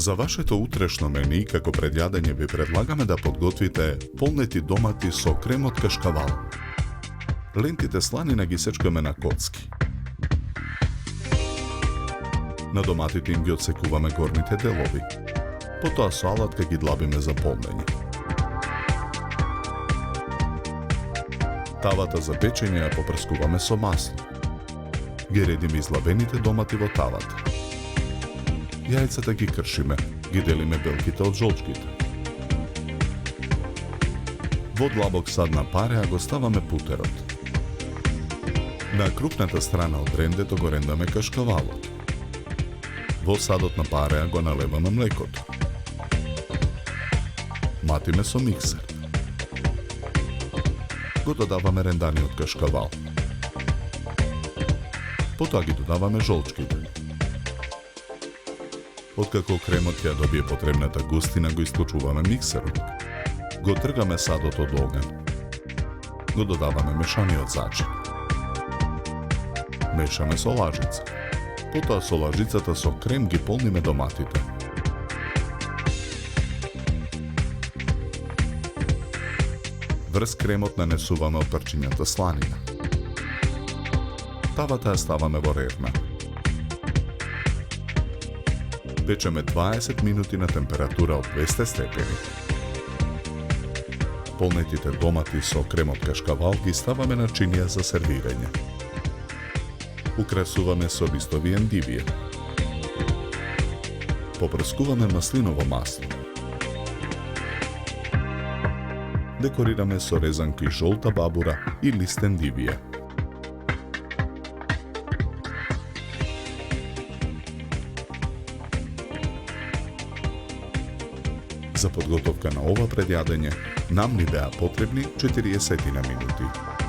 За вашето утрешно мени, како предјадење ви предлагаме да подготвите полнети домати со крем од кашкавал. Лентите сланина ги сечкаме на коцки. На доматите им ги отсекуваме горните делови. Потоа со алатка ги длабиме за полнење. Тавата за печење ја попрскуваме со масло. Ги редиме излабените домати во тавата. Јајцата ги кршиме, ги делиме белките од жолчките. Во длабок сад на пареа го ставаме путерот. На крупната страна од рендето го рендаме кашкавалот. Во садот на пареа го налеваме млекото. Матиме со миксер. Го додаваме ренданиот кашкавал. Потоа ги додаваме жолчките. Откако кремот ќе добие потребната густина, го исклучуваме миксерот. Го тргаме садот од оган. Го додаваме мешаниот зачин. Мешаме со лажица. Потоа со лажицата со крем ги полниме доматите. Врз кремот нанесуваме опрчињата сланина. Тавата ја ставаме во ревна. Печеме 20 минути на температура од 200 степени. Полнетите домати со крем од кашкавал ги ставаме на чинија за сервирање. Украсуваме со листови ендивија. Попрскуваме маслиново масло. Декорираме со резанки жолта бабура и лист ендивија. За подготовка на ова предјадење нам ни беа потребни 40 минути.